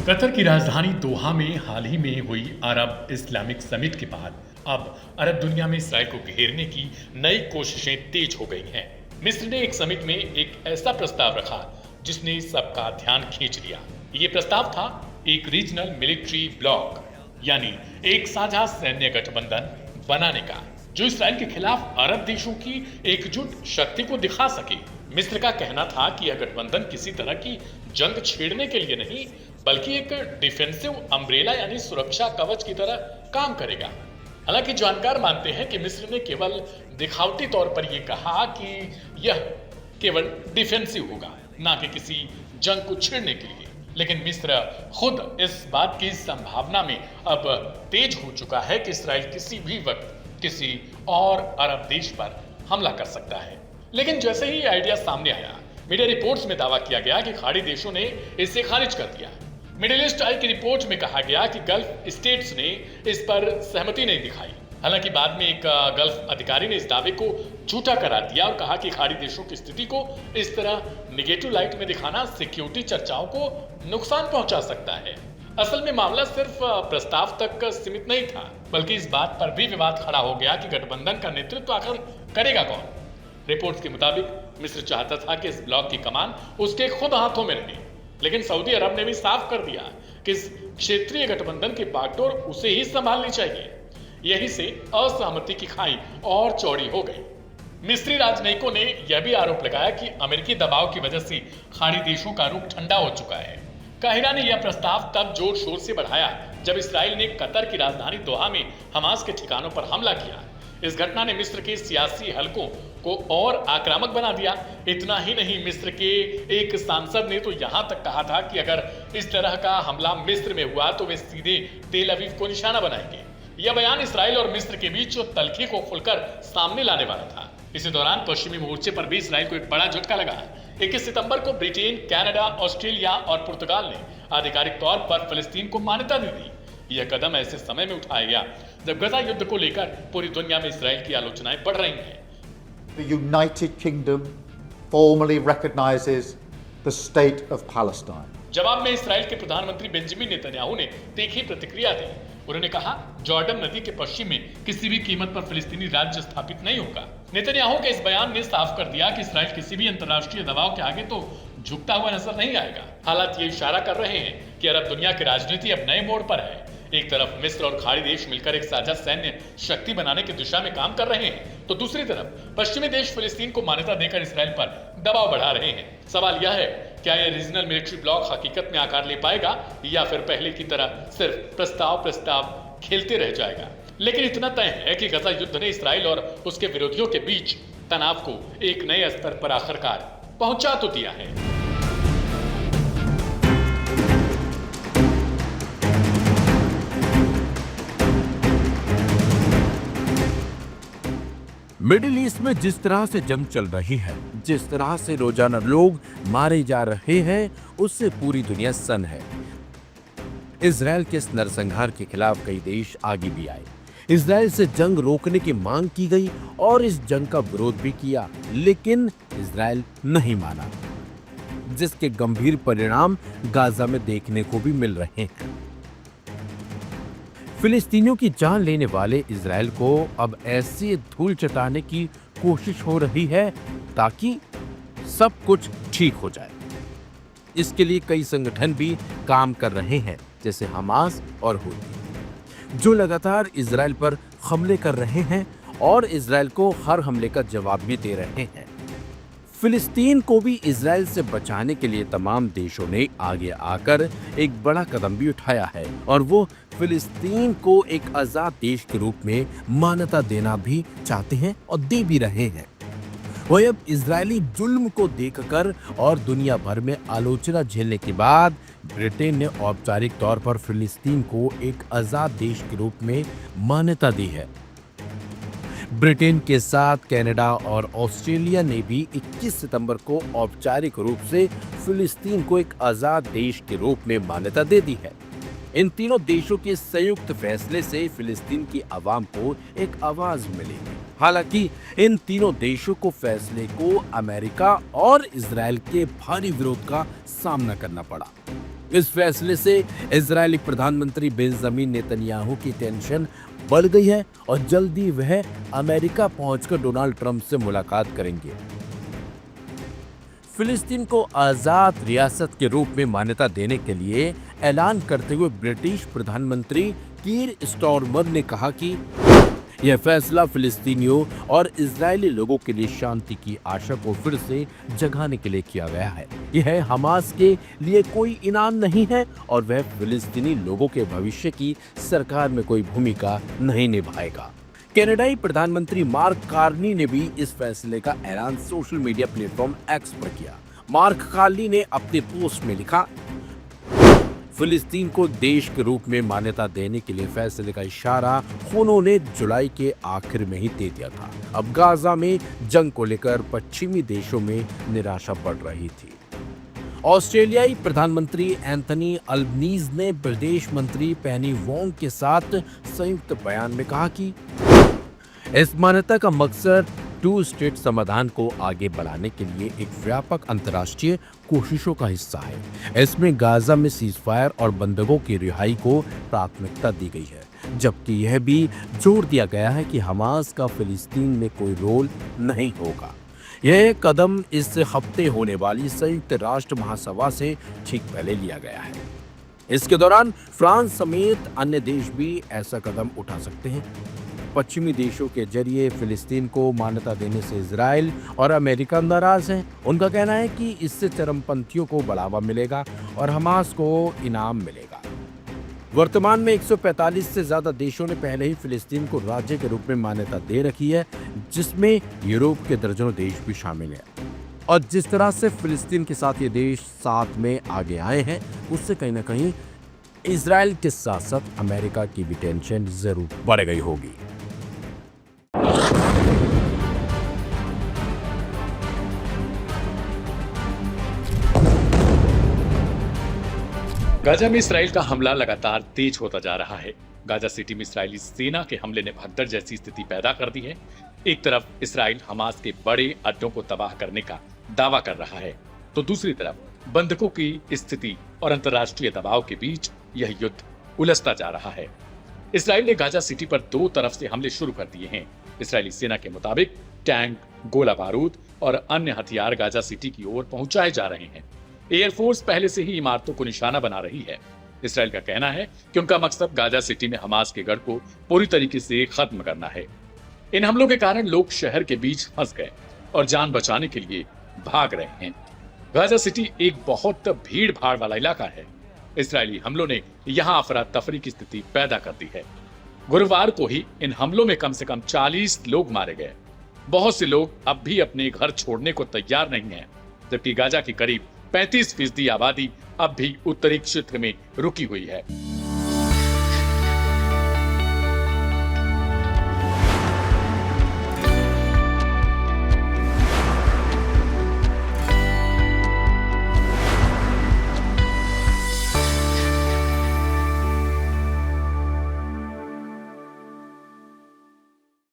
Qatar की राजधानी दोहा में हाल ही में हुई अरब इस्लामिक समिट के बाद अब अरब दुनिया में इसराइल को घेरने की नई कोशिशें तेज हो गई हैं। मिस्र ने एक समिट में एक ऐसा प्रस्ताव रखा जिसने सबका ध्यान खींच लिया। ये प्रस्ताव था एक रीजनल मिलिट्री ब्लॉक, यानी एक साझा सैन्य गठबंधन बनाने का, जो इसराइल के खिलाफ अरब देशों की एकजुट शक्ति को दिखा सके। मिस्र का कहना था कि यह गठबंधन किसी तरह की जंग छेड़ने के लिए नहीं, बल्कि एक डिफेंसिव अम्ब्रेला यानी सुरक्षा कवच की तरह काम करेगा। हालांकि जानकार मानते हैं कि मिस्र ने केवल दिखावटी तौर पर यह कहा कि यह केवल डिफेंसिव होगा, ना कि किसी जंग को छेड़ने के लिए। लेकिन मिस्र खुद इस बात की संभावना में अब तेज हो चुका है कि इसराइल किसी भी वक्त किसी और अरब देश पर हमला कर सकता है। लेकिन जैसे ही आइडिया सामने आया, मीडिया रिपोर्ट्स में दावा किया गया कि खाड़ी देशों ने इसे खारिज कर दिया। मिडिल ईस्ट आई की रिपोर्ट में कहा गया कि गल्फ स्टेट्स ने इस पर सहमति नहीं दिखाई। हालांकि बाद में एक गल्फ अधिकारी ने इस दावे को झूठा करार दिया और कहा कि खाड़ी देशों की स्थिति को इस तरह निगेटिव लाइट में दिखाना सिक्योरिटी चर्चाओं को नुकसान पहुंचा सकता है। असल में मामला सिर्फ प्रस्ताव तक सीमित नहीं था, बल्कि इस बात पर भी विवाद खड़ा हो गया कि गठबंधन का नेतृत्व आखिर करेगा कौन। रिपोर्ट्स के मुताबिक मिस्र चाहता था कि इस ब्लॉक की कमान उसके खुद हाथों में रहे, लेकिन सऊदी अरब ने भी साफ कर दिया कि इस क्षेत्रीय गठबंधन की बागडोर उसे ही संभालनी चाहिए। यही से असहमति की खाई और चौड़ी हो गई। मिस्री राजनयिकों ने यह भी आरोप लगाया कि अमेरिकी दबाव की वजह से खाड़ी देशों का रुख ठंडा हो चुका है। काहिरा ने यह प्रस्ताव तब जोर शोर से बढ़ाया जब इसराइल ने कतर की राजधानी दोहा में हमास के ठिकानों पर हमला किया। इस घटना ने मिस्र के सियासी हलकों को और आक्रामक बना दिया। इतना ही नहीं, मिस्र के एक सांसद ने तो यहां तक कहा था कि अगर इस तरह का हमला मिस्र में हुआ तो वे सीधे तेल अवीव को निशाना बनाएंगे। यह बयान इसराइल और मिस्र के बीच तलखी को खुलकर सामने लाने वाला था। इसी दौरान पश्चिमी मोर्चे पर भी इसराइल को एक बड़ा झटका लगा। 21 सितंबर को ब्रिटेन, कनाडा, ऑस्ट्रेलिया और पुर्तगाल ने आधिकारिक तौर पर फिलिस्तीन को मान्यता दे दी। यह कदम ऐसे समय में उठाया गया जब गजा युद्ध को लेकर पूरी दुनिया में इसराइल की आलोचनाएं बढ़ रही हैं। The United Kingdom formally recognizes the state of Palestine. जवाब में इसराइल के प्रधानमंत्री बेंजामिन नेतन्याहू ने तीखी प्रतिक्रिया दी। उन्होंने कहा, जॉर्डन नदी के पश्चिम में किसी भी कीमत पर फिलिस्तीनी राज्य स्थापित नहीं होगा। नेतन्याहू के इस बयान ने साफ कर दिया कि इसराइल किसी भी अंतर्राष्ट्रीय दबाव के आगे तो झुकता हुआ नजर नहीं आएगा। हालात ये इशारा कर रहे हैं कि अरब दुनिया की राजनीति अब नए मोड़ पर है। एक तरफ मिस्र और खाड़ी देश मिलकर एक साझा सैन्य शक्ति बनाने की दिशा में काम कर रहे हैं, तो दूसरी तरफ पश्चिमी देश फिलिस्तीन को मान्यता देकर इसराइल पर दबाव बढ़ा रहे हैं। सवाल यह है, क्या यह रीजनल मिलिट्री ब्लॉक हकीकत में आकार ले पाएगा या फिर पहले की तरह सिर्फ प्रस्ताव खेलते रह जाएगा। लेकिन इतना तय है कि गजा युद्ध ने इसराइल और उसके विरोधियों के बीच तनाव को एक नए स्तर पर आखिरकार पहुंचा तो दिया है। मिडिल ईस्ट में जिस तरह से जंग चल रही है, जिस तरह से रोजाना लोग मारे जा रहे हैं, उससे पूरी दुनिया सन्न है। इजराइल के इस नरसंहार के खिलाफ कई देश आगे भी आए। इजराइल से जंग रोकने की मांग की गई और इस जंग का विरोध भी किया, लेकिन इजराइल नहीं माना, जिसके गंभीर परिणाम गाजा में देखने को भी मिल रहे हैं। फिलिस्तीनियों की जान लेने वाले इजराइल को अब ऐसी धूल चटाने की कोशिश हो रही है ताकि सब कुछ ठीक हो जाए। इसके लिए कई संगठन भी काम कर रहे हैं, जैसे हमास और हूथी, जो लगातार इजराइल पर हमले कर रहे हैं और इजराइल को हर हमले का जवाब भी दे रहे हैं। फिलिस्तीन को भी इजराइल से बचाने के लिए तमाम देशों ने आगे आकर एक बड़ा कदम भी उठाया है और वो फिलिस्तीन को एक आजाद देश के रूप में मान्यता देना भी चाहते हैं और दे भी रहे हैं। वह अब इजरायली जुल्म को देखकर और दुनिया भर में आलोचना झेलने के बाद ब्रिटेन ने औपचारिक तौर पर फिलिस्तीन को एक आजाद देश के रूप में मान्यता दी है। ब्रिटेन के साथ कनाडा और ऑस्ट्रेलिया ने भी 21 सितंबर को औपचारिक रूप से फिलिस्तीन को एक आजाद देश के रूप में मान्यता दे दी है। इन तीनों देशों के संयुक्त फैसले से फिलिस्तीन की आवाम को एक आवाज मिलेगी। हालांकि इन तीनों देशों को फैसले को अमेरिका और इजराइल के भारी विरोध का सामना करना पड़ा। इस फैसले से इजरायली प्रधानमंत्री बेंजामिन नेतन्याहू की टेंशन बढ़ गई है और जल्दी वह अमेरिका पहुंचकर डोनाल्ड ट्रंप से मुलाकात करेंगे। फिलिस्तीन को आजाद रियासत के रूप में मान्यता देने के लिए ऐलान करते हुए ब्रिटिश प्रधानमंत्री कीर स्टारमर ने कहा कि यह फैसला फिलिस्तीनियों और इजरायली लोगों के लिए शांति की आशा को फिर से जगाने के लिए किया गया है। यह हमास के लिए कोई इनाम नहीं है और वह फिलिस्तीनी लोगों के भविष्य की सरकार में कोई भूमिका नहीं निभाएगा। कनाडाई प्रधानमंत्री मार्क कार्नी ने भी इस फैसले का ऐलान सोशल मीडिया प्लेटफॉर्म एक्स पर किया। मार्क कार्नी ने अपने पोस्ट में लिखा, फिलिस्तीन को देश के रूप में मान्यता देने के लिए फैसले का इशारा उन्होंने जुलाई के आखिर में ही दे दिया था। अब गाजा में जंग को लेकर पश्चिमी देशों में निराशा बढ़ रही थी। ऑस्ट्रेलियाई प्रधानमंत्री एंथनी अल्बनीज ने विदेश मंत्री पेनी वोंग के साथ संयुक्त बयान में कहा कि इस मान्यता का मकसद टू स्टेट समाधान को आगे बढ़ाने के लिए एक व्यापक अंतर्राष्ट्रीय कोशिशों का हिस्सा है। इसमें गाजा में सीजफायर और बंधकों की रिहाई को प्राथमिकता दी गई है, जबकि यह भी जोर दिया गया है कि हमास का फिलिस्तीन में कोई रोल नहीं होगा। यह कदम इस हफ्ते होने वाली संयुक्त राष्ट्र महासभा से ठीक पहले लिया गया है। इसके दौरान फ्रांस समेत अन्य देश भी ऐसा कदम उठा सकते हैं। पश्चिमी देशों के जरिए फिलिस्तीन को मान्यता देने से इजराइल और अमेरिका नाराज हैं। उनका कहना है कि इससे चरमपंथियों को बढ़ावा मिलेगा और हमास को इनाम मिलेगा। वर्तमान में 145 से ज्यादा देशों ने पहले ही फिलिस्तीन को राज्य के रूप में मान्यता दे रखी है, जिसमें यूरोप के दर्जनों देश भी शामिल हैं। और जिस तरह से फिलिस्तीन के साथ ये देश साथ में आगे आए हैं, उससे कहीं ना कहीं इजराइल के साथ साथ अमेरिका की भी टेंशन जरूर बढ़ गई होगी। गाजा में इसराइल का हमला लगातार तेज होता जा रहा है। गाजा सिटी में इसराइली सेना के हमले ने भगदड़ जैसी स्थिति पैदा कर दी है। एक तरफ इसराइल हमास के बड़े अड्डों को तबाह करने का दावा कर रहा है, तो दूसरी तरफ बंधकों की स्थिति और अंतर्राष्ट्रीय दबाव के बीच यह युद्ध उलझता जा रहा है। इसराइल ने गाजा सिटी पर दो तरफ से हमले शुरू कर दिए हैं। इसराइली सेना के मुताबिक टैंक, गोला बारूद और अन्य हथियार गाजा सिटी की ओर पहुंचाए जा रहे हैं। एयरफोर्स पहले से ही इमारतों को निशाना बना रही है। इसराइल का कहना है कि उनका मकसद गाजा सिटी में हमास के गढ़ को पूरी तरीके से खत्म करना है। इन हमलों के कारण लोग शहर के बीच फंस गए और जान बचाने के लिए भाग रहे हैं। गाजा सिटी एक बहुत भीड़ भाड़ वाला इलाका है। इसराइली हमलों ने यहाँ अफरा तफरी की स्थिति पैदा कर दी है। गुरुवार को ही इन हमलों में कम से कम 40 लोग मारे गए। बहुत से लोग अब भी अपने घर छोड़ने को तैयार नहीं हैं, जबकि गाजा की करीब 35% आबादी अब भी उत्तरी क्षेत्र में रुकी हुई है।